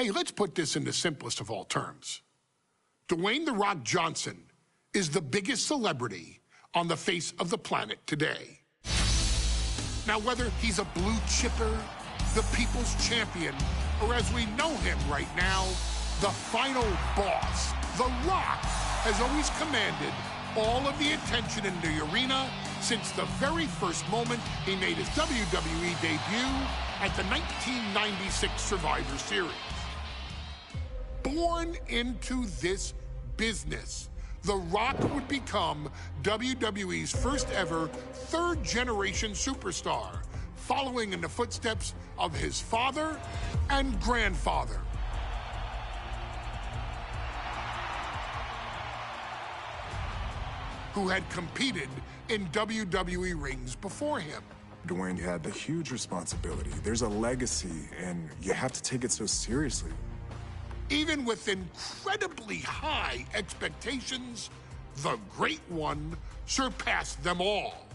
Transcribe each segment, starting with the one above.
Hey, let's put this in the simplest of all terms. Dwayne "The Rock" Johnson is the biggest celebrity on the face of the planet today. Now, whether he's a blue chipper, the people's champion, or as we know him right now, the final boss, The Rock has always commanded all of the attention in the arena since the very first moment he made his WWE debut at the 1996 Survivor Series. Born into this business, The Rock would become WWE's first ever third-generation superstar, following in the footsteps of his father and grandfather. Who had competed in WWE rings before him. Dwayne, you had the huge responsibility. There's a legacy, and you have to take it so seriously. Even with incredibly high expectations, the Great One surpassed them all,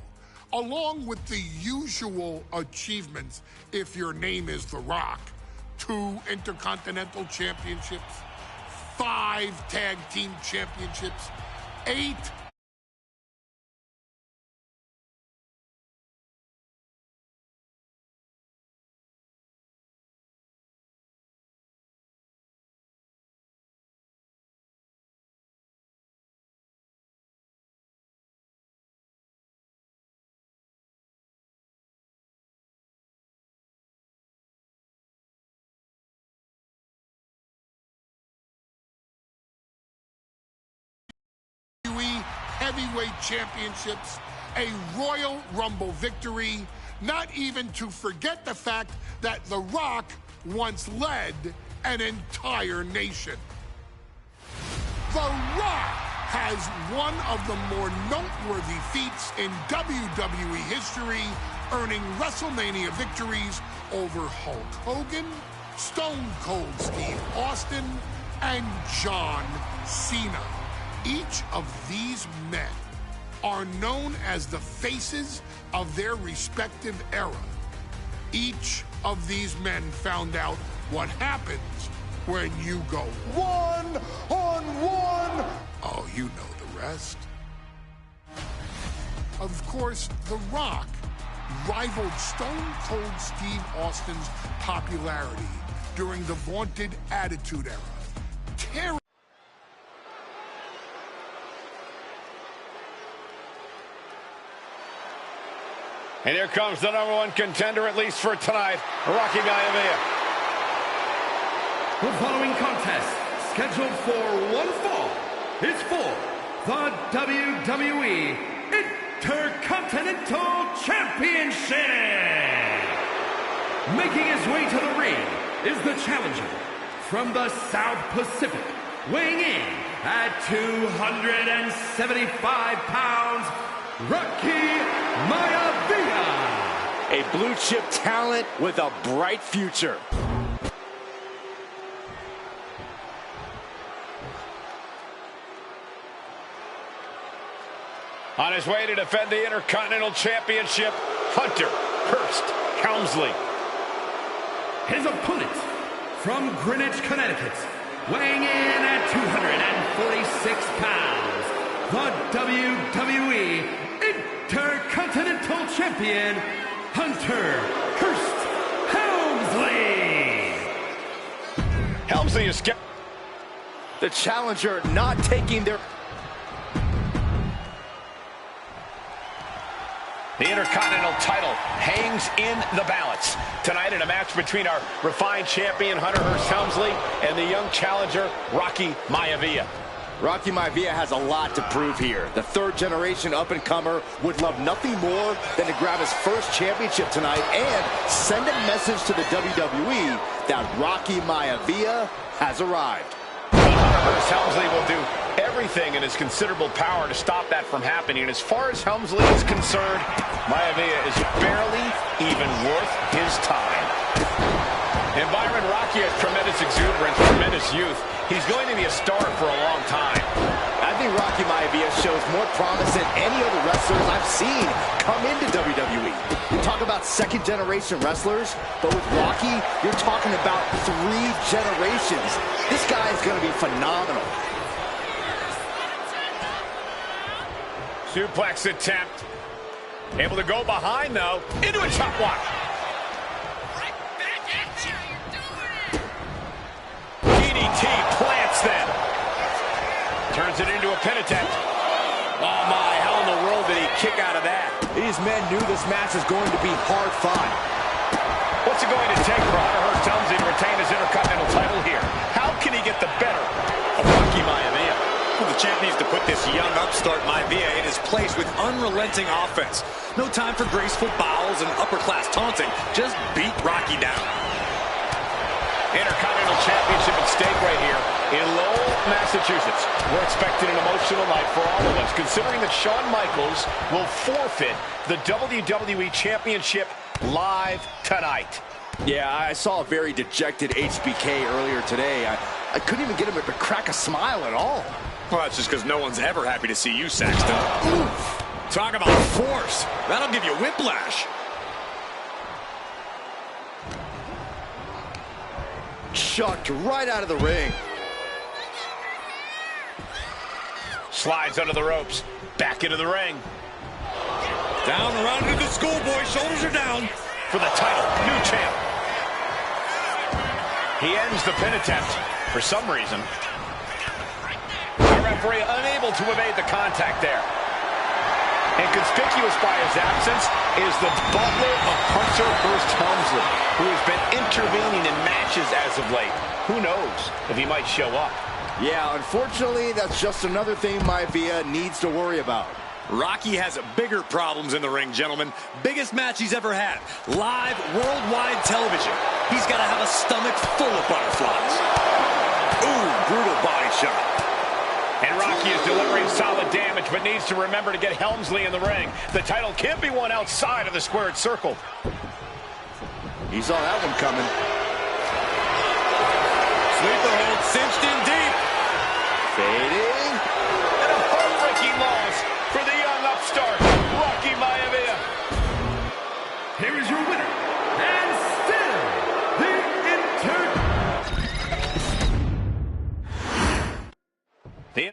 along with the usual achievements if your name is The Rock: 2 Intercontinental Championships, 5 Tag Team Championships, 8Heavyweight Championships, a Royal Rumble victory, not even to forget the fact that The Rock once led an entire nation. The Rock has one of the more noteworthy feats in WWE history, earning WrestleMania victories over Hulk Hogan, Stone Cold Steve Austin, and John Cena. Each of these men are known as the faces of their respective era. Each of these men found out what happens when you go one-on-one. Oh, you know the rest. Of course, The Rock rivaled Stone Cold Steve Austin's popularity during the vaunted Attitude Era, tearing And here comes the #1 contender, at least for tonight, Rocky Maivia. The following contest, scheduled for one fall, is for the WWE Intercontinental Championship. Making his way to the ring is the challenger from the South Pacific, weighing in at 275 pounds, Rocky Maivia. A blue chip talent with a bright future. On his way to defend the Intercontinental Championship, Hunter Hearst Helmsley. His opponent from Greenwich, Connecticut, weighing in at 246 pounds, the WWE Intercontinental Champion, Hunter Hearst Helmsley. Helmsley is the challenger not taking their... The Intercontinental title hangs in the balance tonight in a match between our refined champion, Hunter Hearst Helmsley, and the young challenger, Rocky Maivia. Rocky Maivia has a lot to prove here. The third-generation up-and-comer would love nothing more than to grab his first championship tonight and send a message to the WWE that Rocky Maivia has arrived. Hunter Hearst Helmsley will do everything in his considerable power to stop that from happening. And as far as Helmsley is concerned, Maivia is barely even worth his time. Byron, Rocky has tremendous exuberance, tremendous youth. He's going to be a star for a long time. I think Rocky Maivia shows more promise than any other wrestlers I've seen come into WWE. You talk about second-generation wrestlers, but with Rocky, you're talking about 3 generations. This guy is going to be phenomenal. Suplex attempt. Able to go behind, though. Into a chop block. DDT plants them. Turns it into a pin attempt. Oh, my. How in the world did he kick out of that? These men knew this match was going to be hard fought. What's it going to take for Hunter Hearst Helmsley to retain his Intercontinental title here? How can he get the better of Rocky Maivia? Well, the champ needs to put this young upstart Maivia in his place with unrelenting offense. No time for graceful bows and upper-class taunting. Just beat Rocky down. Intercontinental Championship at stake right here in Lowell, Massachusetts. We're expecting an emotional night for all of us, considering that Shawn Michaels will forfeit the WWE Championship live tonight. Yeah, I saw a very dejected HBK earlier today. I couldn't even get him to crack a smile at all. Well, that's just because no one's ever happy to see you, Saxton. Oof. Talk about force. That'll give you whiplash. Chucked right out of the ring. Slides under the ropes. Back into the ring. Down around into the schoolboy. Shoulders are down. For the title. New champ. He ends the pin attempt for some reason. The referee unable to evade the contact there. And conspicuous by his absence is the butler of Hunter Hearst Helmsley, who has been intervening in matches as of late. Who knows if he might show up? Yeah, unfortunately, that's just another thing Maivia needs to worry about. Rocky has bigger problems in the ring, gentlemen. Biggest match he's ever had. Live, worldwide television. He's got to have a stomach full of butterflies. Ooh, brutal body shot. And Rocky is delivering solid damage, but needs to remember to get Helmsley in the ring. The title can't be won outside of the squared circle. He saw that one coming. Sleeper hold cinched in deep. Fading. And a heartbreaking loss for the young upstart, Rocky Maivia. Here is your winner, and still the The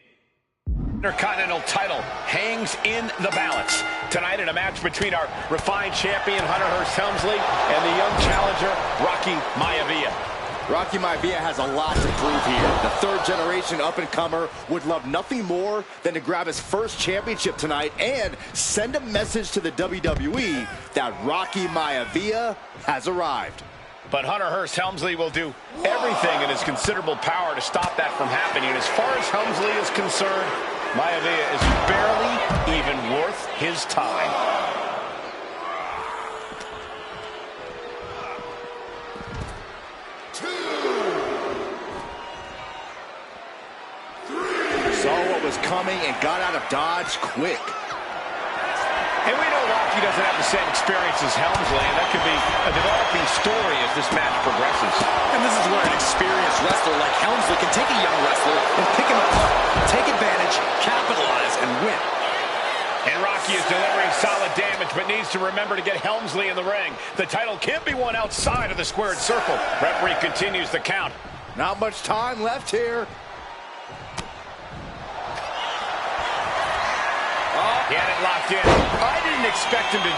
Intercontinental title hangs in the balance tonight in a match between our refined champion, Hunter Hearst Helmsley, and the young challenger, Rocky Maivia. Rocky Maivia has a lot to prove here. The third-generation up-and-comer would love nothing more than to grab his first championship tonight and send a message to the WWE that Rocky Maivia has arrived. But Hunter Hearst Helmsley will do everything in his considerable power to stop that from happening. And as far as Helmsley is concerned, Maivia is barely even worth his time. Saw what was coming and got out of dodge quick. And we know Rocky doesn't have the same experience as Helmsley, and that could be a developing story as this match progresses. And this is where an experienced wrestler like Helmsley can take a young wrestler and pick him apart, take advantage, capitalize, and win. And Rocky is delivering solid damage, but needs to remember to get Helmsley in the ring. The title can't be won outside of the squared circle. Referee continues the count. Not much time left here. He had it locked in. I didn't expect him to...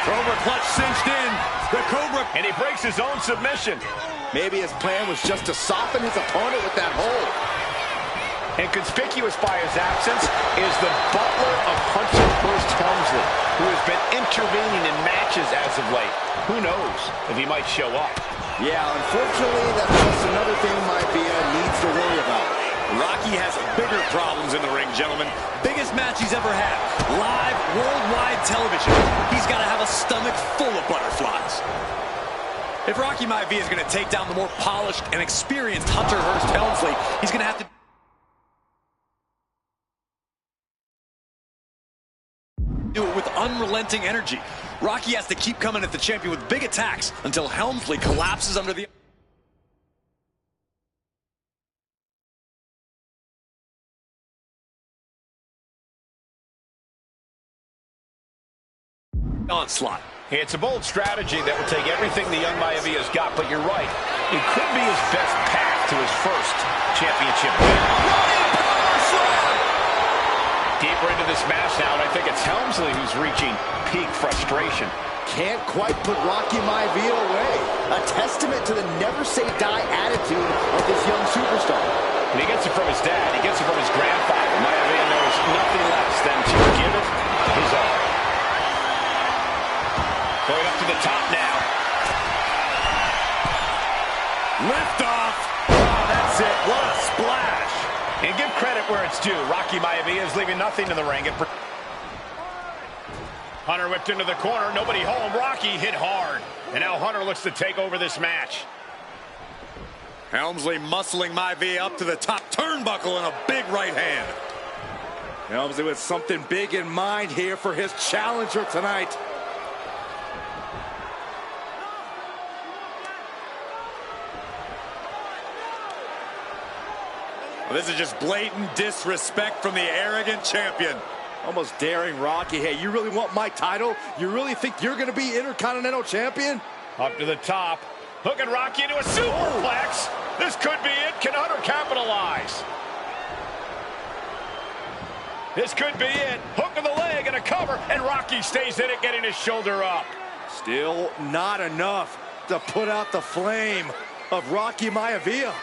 Cobra clutch cinched in. The Cobra... And he breaks his own submission. Maybe his plan was just to soften his opponent with that hold. And conspicuous by his absence is the butler of Hunter Hearst Helmsley, who has been intervening in matches as of late. Who knows if he might show up? Yeah, unfortunately, that's just another thing Maivia needs to worry about. Rocky has bigger problems in the ring, gentlemen. Biggest match he's ever had. Live, worldwide television. He's got to have a stomach full of butterflies. If Rocky Maivia is going to take down the more polished and experienced Hunter Hearst Helmsley, he's going to have to do it with unrelenting energy. Rocky has to keep coming at the champion with big attacks until Helmsley collapses under the... onslaught. It's a bold strategy that will take everything the young Maivia's got, but you're right. It could be his best path to his first championship win. Deeper into this match now, and I think it's Helmsley who's reaching peak frustration. Can't quite put Rocky Maivia away. A testament to the never-say-die attitude of this young superstar. And he gets it from his dad. He gets it from his grandfather. Maivia knows nothing less than to give it his all. Going up to the top now. Lift off. Oh, that's it. What a splash. And give credit where it's due. Rocky Maivia is leaving nothing in the ring. Hunter whipped into the corner. Nobody home. Rocky hit hard. And now Hunter looks to take over this match. Helmsley muscling Maivia up to the top turnbuckle in a big right hand. Helmsley with something big in mind here for his challenger tonight. Well, this is just blatant disrespect from the arrogant champion. Almost daring Rocky, hey, you really want my title? You really think you're going to be Intercontinental Champion? Up to the top. Hooking Rocky into a superplex. This could be it. Can Hunter capitalize? This could be it. Hook of the leg and a cover, and Rocky stays in it, getting his shoulder up. Still not enough to put out the flame of Rocky Maivia.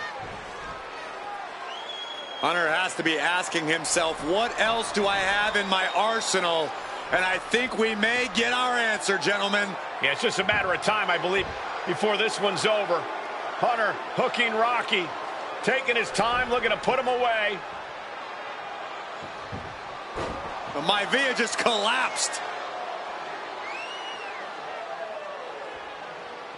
Hunter has to be asking himself, what else do I have in my arsenal? And I think we may get our answer, gentlemen. Yeah, it's just a matter of time, I believe, before this one's over. Hunter hooking Rocky, taking his time, looking to put him away. But Maivia just collapsed.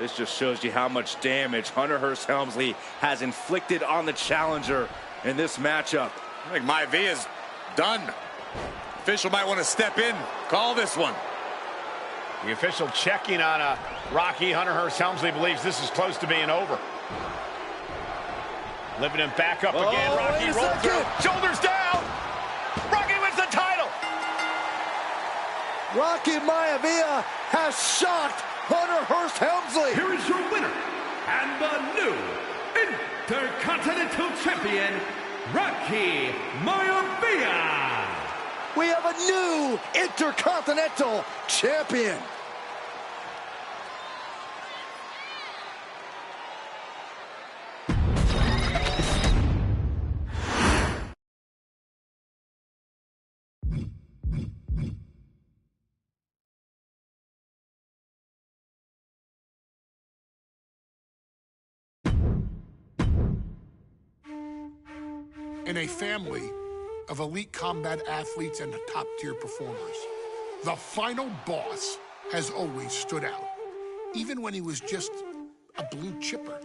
This just shows you how much damage Hunter Hearst Helmsley has inflicted on the challenger in this matchup. I think Maivia's done. Official might want to step in, call this one. The official checking on Rocky. Hunter Hearst Helmsley believes this is close to being over. Lifting him back up again. Rocky rolls through. Shoulders down. Rocky wins the title. Rocky Maivia has shocked Hunter Hearst Helmsley. Here is your winner and the new Intercontinental Champion, Rocky Maivia. We have a new Intercontinental Champion. In a family of elite combat athletes and top-tier performers, the final boss has always stood out, even when he was just a blue chipper.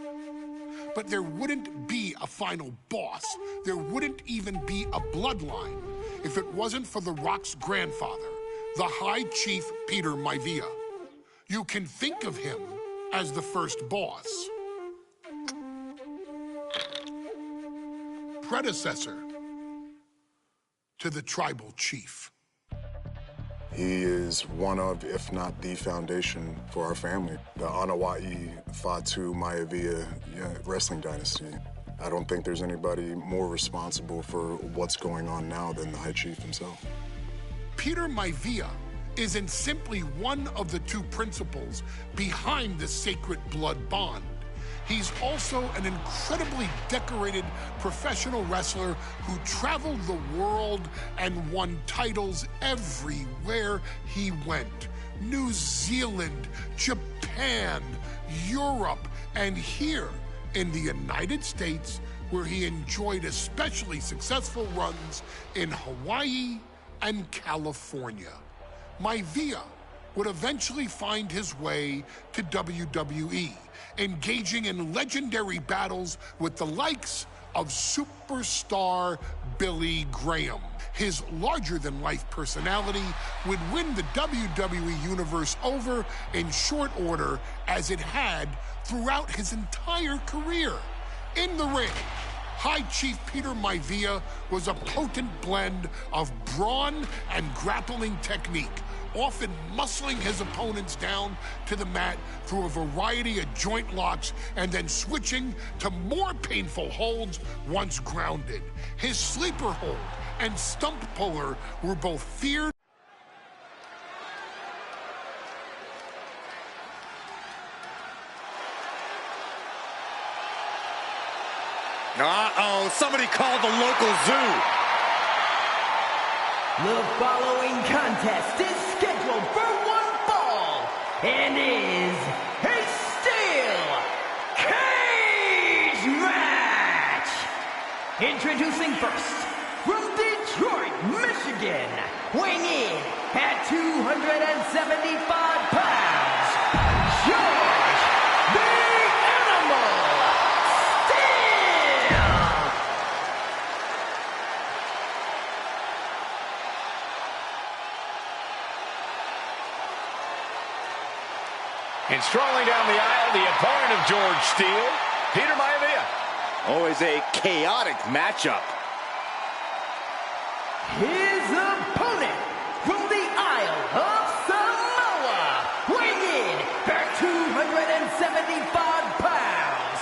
But there wouldn't be a final boss. There wouldn't even be a bloodline if it wasn't for The Rock's grandfather, the High Chief Peter Maivia. You can think of him as the first boss. Predecessor to the tribal chief. He is one of, if not the foundation for our family, the Anoa'i Fatu Maivia wrestling dynasty. I don't think there's anybody more responsible for what's going on now than the High Chief himself. Peter Maivia isn't simply one of the two principals behind the sacred blood bond. He's also an incredibly decorated professional wrestler who traveled the world and won titles everywhere he went. New Zealand, Japan, Europe, and here in the United States, where he enjoyed especially successful runs in Hawaii and California. Maivia would eventually find his way to WWE, engaging in legendary battles with the likes of superstar Billy Graham. His larger-than-life personality would win the WWE Universe over in short order, as it had throughout his entire career. In the ring, High Chief Peter Maivia was a potent blend of brawn and grappling technique, often muscling his opponents down to the mat through a variety of joint locks and then switching to more painful holds once grounded. His sleeper hold and stump puller were both feared. Uh-oh, somebody called the local zoo. The following contest is scheduled for one fall and is a steel cage match. Introducing first, from Detroit, Michigan, weighing in at 275 pounds, George the Animal Steele. And strolling down the aisle, the opponent of George Steele, Peter Maivia. Always a chaotic matchup. His opponent from the Isle of Samoa, weighing in at 275 pounds,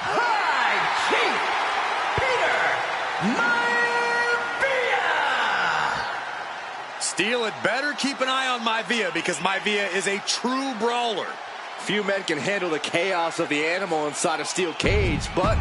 High Chief Peter Maivia. Steele had better keep an eye on Maivia because Maivia is a true brawler. Few men can handle the chaos of the animal inside a steel cage, but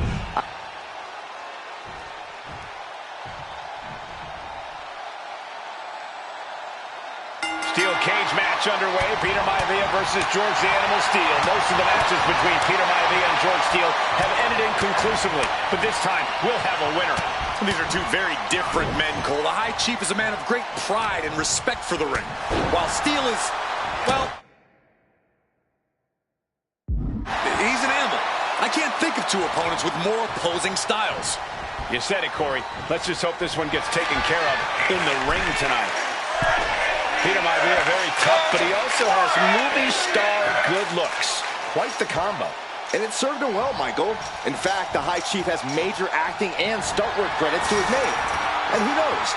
Steel cage match underway. Peter Maivia versus George the Animal Steele. Most of the matches between Peter Maivia and George Steele have ended inconclusively, but this time we'll have a winner. These are two very different men, Cole. The High Chief is a man of great pride and respect for the ring, while Steele is, well, he's an animal. I can't think of two opponents with more opposing styles. You said it, Corey. Let's just hope this one gets taken care of in the ring tonight. Peter Maivia very tough, but he also has movie star good looks. Quite the combo. and it served him well, Michael. In fact, the High Chief has major acting and stunt work credits to his name. And who knows,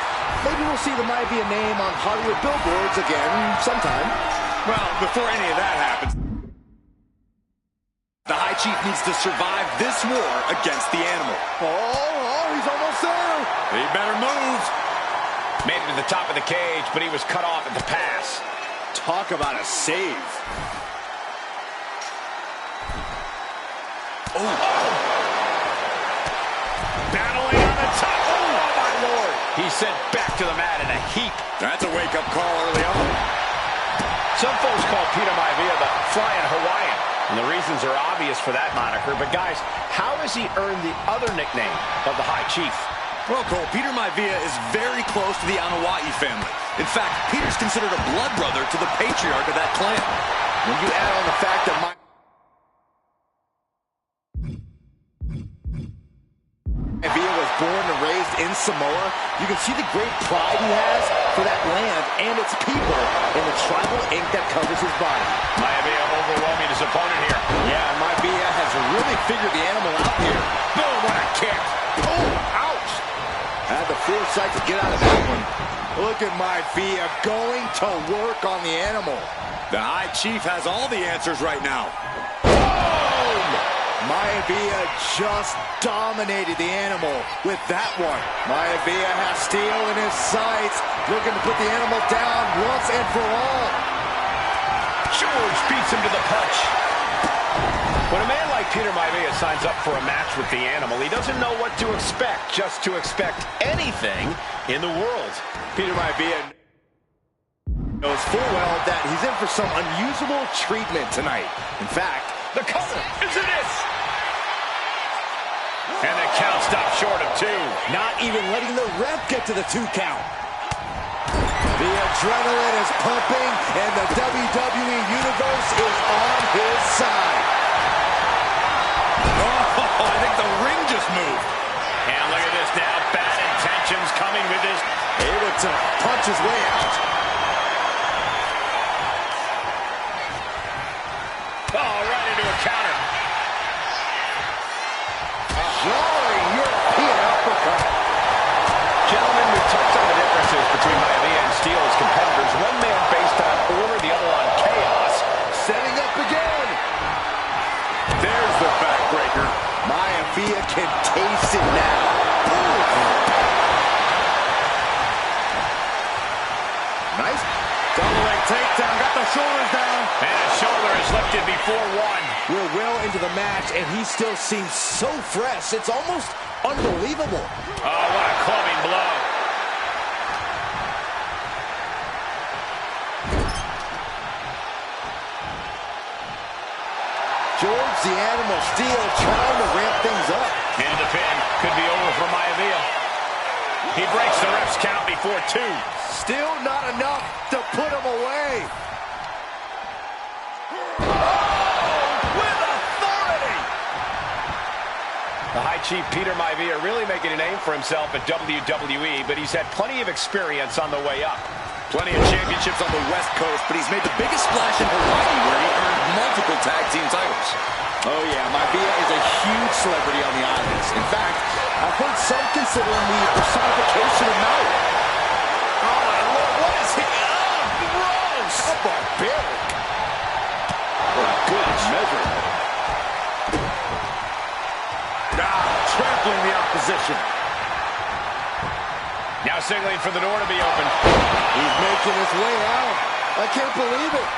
maybe we'll see the Maivia name on Hollywood billboards again sometime. Well, before any of that happens, the High Chief needs to survive this war against the animal. Oh, he's almost there. He better move. Made it to the top of the cage, but he was cut off at the pass. Talk about a save. Oh. Battling on the top. Oh, my Lord. He's sent back to the mat in a heap. That's a wake-up call early on. Some folks call Peter Maivia the Flying Hawaiian, and the reasons are obvious for that moniker. But, guys, how has he earned the other nickname of the High Chief? Well, Cole, Peter Maivia is very close to the Anoa'i family. In fact, Peter's considered a blood brother to the patriarch of that clan. When you add on the fact that Maivia was born and raised in Samoa, you can see the great pride he has for that land and its people in the tribal ink that covers his body. Maivia overwhelming his opponent here. Yeah, Maivia has really figured the animal out here. Boom, what a kick. Oh, ouch. Had the foresight to get out of that one. Look at Maivia going to work on the animal. The High Chief has all the answers right now. Boom! Maivia just dominated the animal with that one. Maivia has Steele in his sights, looking to put the animal down once and for all. George beats him to the punch. When a man like Peter Maivia signs up for a match with the animal, he doesn't know what to expect, just to expect anything in the world. Peter Maivia knows full well that he's in for some unusual treatment tonight. In fact, the cover is it. And the count stopped short of 2. Not even letting the ref get to the 2 count. The adrenaline is pumping, and the WWE Universe is on his side. Oh, I think the ring just moved. And look at this now. Bad intentions coming with this. Able to punch his way out. Oh, right into a counter. Jarring European uppercut. Gentlemen, we've touched on the differences between Maivia and Steele as competitors. One man based on Nice double leg takedown. Got the shoulders down. And his shoulder is lifted before one. We're well into the match, and he still seems so fresh. It's almost unbelievable. Oh, what a clubbing blow. George the Animal Steel trying to ramp things up. And the pin could be over for Maivia. He breaks the ref's count before two. Still not enough to put him away. The High Chief Peter Maivia really making a name for himself at WWE, but he's had plenty of experience on the way up. Plenty of championships on the West Coast, but he's made the biggest splash in Hawaii, where he earned multiple tag team titles. Oh yeah, Maivia is a huge celebrity on the islands. In fact, I've heard some consider him the personification of Maui. Oh my Lord, what is he? Oh, gross! How barbaric. Oh, good measure. Trampling the opposition. Now signaling for the door to be opened. He's making his way out. I can't believe it.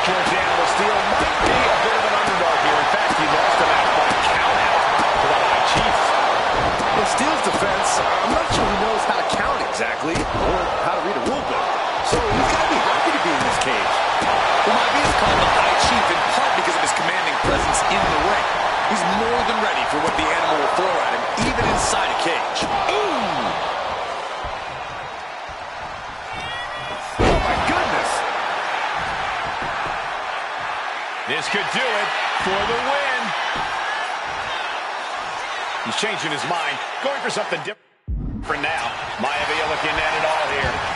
George the Animal Steel might be a bit of an underdog here. In fact, he lost the match by count out to the High Chief. In Steel's defense, I'm not sure he knows how to count exactly or how to read a rule book. So he's got to be happy to be in this cage. Well, Maivia is called the High Chief in part because of his commanding presence in the ring. He's more than ready for what the Animal will throw at him, even inside a cage. Ooh! Oh, my goodness! This could do it for the win. He's changing his mind, going for something different now. Maivia looking at it all here.